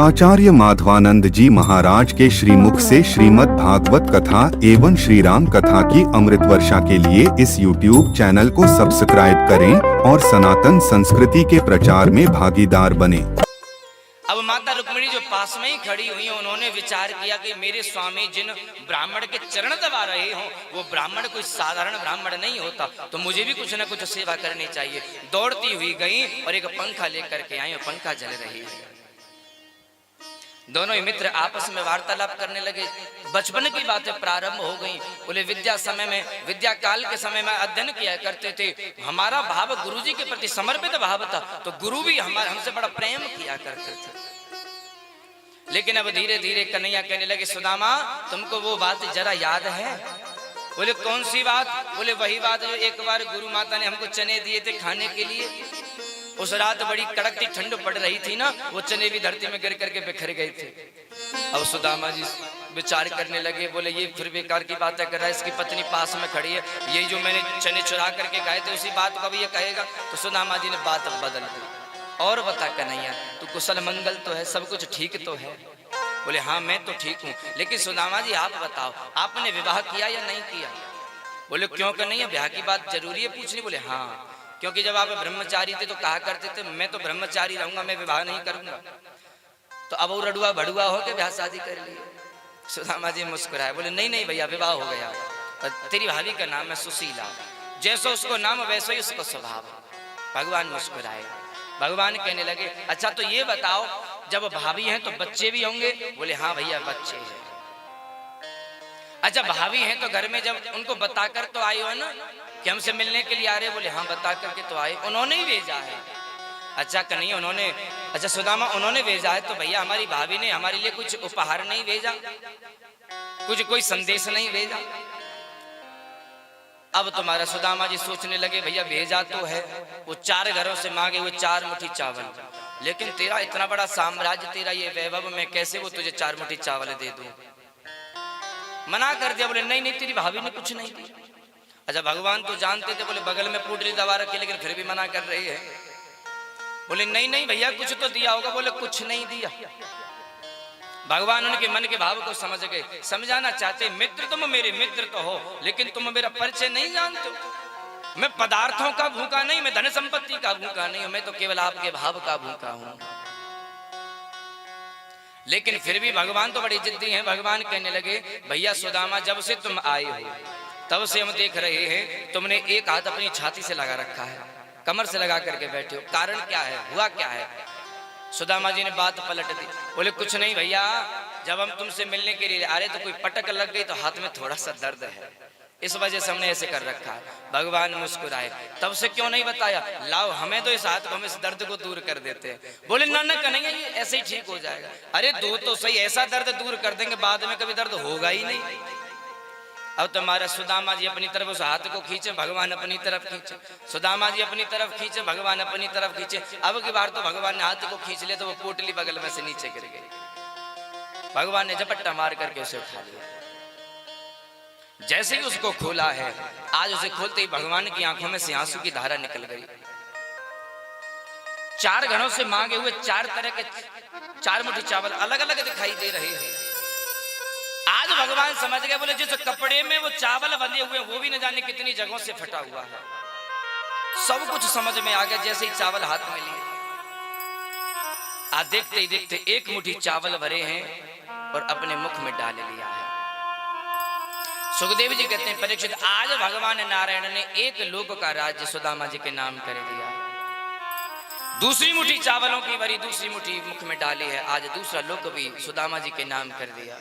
आचार्य माधवानंद जी महाराज के श्रीमुख से श्रीमद् भागवत कथा एवं श्री राम कथा की अमृत वर्षा के लिए इस YouTube चैनल को सब्सक्राइब करें और सनातन संस्कृति के प्रचार में भागीदार बने। अब माता रुक्मिणी जो पास में ही खड़ी हुई, उन्होंने विचार किया कि मेरे स्वामी जिन ब्राह्मण के चरण दबा रहे हों वो ब्राह्मण कोई साधारण ब्राह्मण नहीं होता, तो मुझे भी कुछ न कुछ सेवा करनी चाहिए। दौड़ती हुई गई और एक पंखा लेकर के आई, पंखा जल रही है। दोनों ही मित्र आपस में वार्तालाप करने लगे। बचपन की बातें प्रारंभ हो गई। बोले विद्या समय में, विद्या काल के समय में अध्ययन किया करते थे, हमारा भाव गुरुजी के प्रति समर्पित भाव था, तो गुरु भी हमसे बड़ा प्रेम किया करते थे। लेकिन अब धीरे धीरे कन्हैया कहने लगे, सुदामा तुमको वो बात जरा याद है? बोले कौन सी बात? बोले वही बात जो एक बार गुरु माता ने हमको चने दिए थे खाने के लिए। उस रात बड़ी कड़कती ठंड पड़ रही थी ना, वो चने भी धरती में गिर करके बिखर गए थे। अब सुदामा जी विचार करने लगे, बोले ये फिर बेकार की बातें कर रहा है, इसकी पत्नी पास में खड़ी है, ये जो मैंने चने चुरा करके खाए थे उसी बात को भी ये कहेगा। तो सुदामा जी ने बात बदल दी, और बता कन्हैया तू कुशल मंगल तो है, सब कुछ ठीक तो है? बोले हाँ मैं तो ठीक हूँ, लेकिन सुदामा जी आप बताओ आपने विवाह किया या नहीं किया? बोले क्यों कन्हैया ब्याह की बात जरूरी है पूछनी? बोले हाँ, क्योंकि जब आप ब्रह्मचारी थे तो कहा करते थे मैं तो ब्रह्मचारी रहूंगा, मैं विवाह नहीं करूंगा। तो अब वो रडुआ भड़ुआ हो के ब्याह शादी कर लिए। सुदामा जी मुस्कुराए, बोले नहीं नहीं भैया विवाह हो गया, तेरी भाभी का नाम है सुशीला, जैसा उसको नाम वैसा ही उसको स्वभाव। भगवान मुस्कुराए। भगवान कहने लगे अच्छा तो ये बताओ जब भाभी हैं तो बच्चे भी होंगे? बोले हाँ भैया बच्चे हैं। अच्छा भाभी हैं तो घर में जब उनको बताकर तो आई हो ना कि हमसे मिलने के लिए आ रहे? बोले हाँ बता करके तो आए, उन्होंने ही भेजा है। अच्छा कन्हैया उन्होंने, अच्छा सुदामा उन्होंने भेजा है, तो भैया हमारी भाभी ने हमारे लिए कुछ उपहार नहीं भेजा, कुछ कोई संदेश नहीं भेजा? अब तुम्हारा सुदामा जी सोचने लगे भैया भेजा तो है, वो 4 घरों से मांगे हुए 4 मुट्ठी चावल, लेकिन तेरा इतना बड़ा साम्राज्य, तेरा ये वैभव, मैं कैसे वो तुझे 4 मुट्ठी चावल दे दूं? मना कर दिया। बोले नहीं नहीं तेरी भाभी ने कुछ नहीं दिया। अच्छा भगवान तो जानते थे, बोले बगल में पुडरी दबा रखी लेकिन फिर भी मना कर रही है। बोले नहीं नहीं भैया कुछ तो दिया होगा। बोले कुछ नहीं दिया। भगवान उनके मन के भाव को समझ गए, समझाना चाहते मित्र तुम मेरे मित्र तो हो, लेकिन तुम मेरा परिचय नहीं जानते हो। मैं पदार्थों का भूखा नहीं, मैं धन संपत्ति का भूखा नहीं हूं, मैं तो केवल आपके भाव का भूखा हूं। लेकिन फिर भी भगवान तो बड़ी जिद्दी हैं। भगवान कहने लगे भैया सुदामा जब से तुम आए हो तब से हम देख रहे हैं तुमने एक हाथ अपनी छाती से लगा रखा है, कमर से लगा करके बैठे हो, कारण क्या है, हुआ क्या है? सुदामा जी ने बात पलट दी। बोले कुछ नहीं भैया, जब हम तुमसे मिलने के लिए आ रहे तो कोई पटक लग गई तो हाथ में थोड़ा सा दर्द है, इस वजह से हमने ऐसे कर रखा है। भगवान मुस्कुराए, तब से क्यों नहीं बताया? लाओ हमें तो इस हाथ को, हम इस दर्द को दूर कर देते हैं। बोले ना ना कन्हैया ये ऐसे ही ठीक हो जाएगा। अरे दो तो सही, ऐसा दर्द दूर कर देंगे बाद में कभी दर्द होगा ही नहीं। अब तुम्हारा सुदामा जी अपनी तरफ उस हाथ को खींचे, भगवान अपनी तरफ खींचे, सुदामा जी अपनी तरफ खींचे, भगवान अपनी तरफ खींचे। अब की बार तो भगवान ने हाथ को खींच लिया तो वो पोटली बगल में से नीचे गिर गई। भगवान ने झपट्टा मार करके उसे उठा लिया। जैसे ही उसको खोला है, आज उसे खोलते ही भगवान की आंखों में से आंसू की धारा निकल गई। 4 घरों से मांगे हुए 4 तरह के 4 मुट्ठी चावल अलग अलग दिखाई दे रहे हैं। आज भगवान समझ गए, बोले जिस कपड़े में वो चावल बंधे हुए वो भी न जाने कितनी जगहों से फटा हुआ है। सब कुछ समझ में आ गया जैसे ही चावल हाथ में लिए। आज देखते ही देखते 1 मुट्ठी चावल भरे हैं और अपने मुख में डाल लिया है। सुखदेव जी कहते हैं परीक्षित आज भगवान नारायण ने 1 लोक का राज्य सुदामा जी के नाम कर दिया। दूसरी मुट्ठी चावलों की भरी दूसरी मुट्ठी मुख में डाली है, आज दूसरा लोक भी सुदामा जी के नाम कर दिया।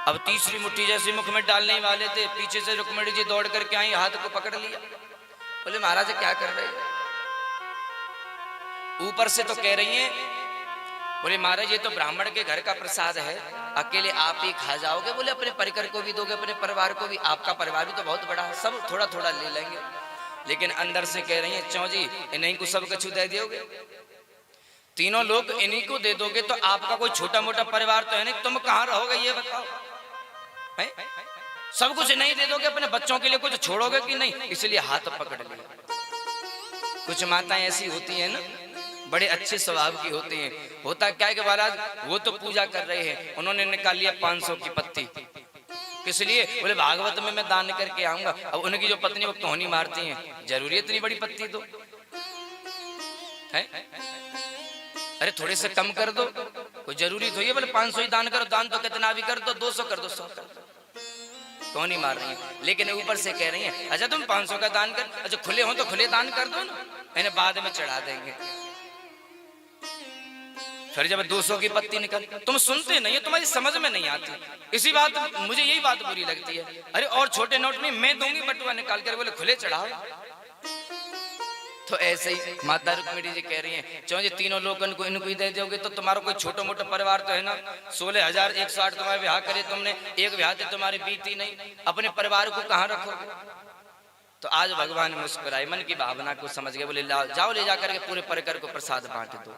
अब तीसरी मुट्ठी जैसे मुख में डालने वाले थे, पीछे से रुक्मिणी जी दौड़ करके आई, हाथ को पकड़ लिया। बोले महाराज क्या कर रहे हैं? ऊपर से तो कह रही हैं, बोले महाराज ये तो ब्राह्मण के घर का प्रसाद है, अकेले आप ही खा जाओगे? बोले अपने परिकर को भी दोगे, अपने परिवार को भी? आपका परिवार भी तो बहुत बड़ा है, सब थोड़ा थोड़ा ले लेंगे। लेकिन अंदर से कह रही है चौं जी इन्हीं को सब कछु दे दोगे? तीनों लोग इन्हीं को दे दोगे तो आपका कोई छोटा मोटा परिवार तो है नहीं, तुम कहाँ रहोगे ये बताओ? सब कुछ नहीं दे दोगे, अपने बच्चों के लिए कुछ छोड़ोगे कि नहीं? इसलिए हाथ पकड़ लिया। कुछ माताएं ऐसी होती है ना, बड़े अच्छे स्वभाव की होते हैं। होता क्या है कि महाराज वो तो पूजा कर रहे हैं, उन्होंने निकाल लिया 500 की पत्ती। किस लिए? बोले भागवत में मैं दान करके आऊंगा। अब उनकी जो पत्नी वो कहोनी मारती हैं, जरूरी है इतनी बड़ी पत्ती तो है? अरे थोड़े से कम कर दो, कोई जरूरी तो ये बोले 500 ही दान करो, दान तो कितना भी कर दो, 200 कर दो, 100 कर दो, कौन ही मार रही है। लेकिन ऊपर से कह रही है अच्छा तुम 500 का दान कर, अच्छा खुले हो तो खुले दान कर दो ना, इन्हें बाद में चढ़ा देंगे। फिर जब 200 की पत्ती निकल, तुम सुनते नहीं है, तुम्हारी समझ में नहीं आती। इसी बात मुझे यही बात बुरी लगती है। अरे और छोटे नोट नहीं, मैं दूंगी बटुआ निकाल कर, बोले खुले चढ़ाओ। तो ऐसे ही माता रुक्मिणी जी कह रही हैं, चलो जी तीनों लोगों को इनको ही दे दोगे तो तुम्हारा कोई छोटा मोटा परिवार तो है ना। 16,108 तुम्हारे ब्याह करे तुमने, एक ब्याह तो तुम्हारी बीती नहीं, अपने परिवार को कहाँ रखोगे। तो आज भगवान मुस्कुराए, मन की भावना को समझ गए, बोले जाओ ले जाकर के पूरे परिकर को प्रसाद बांट दो।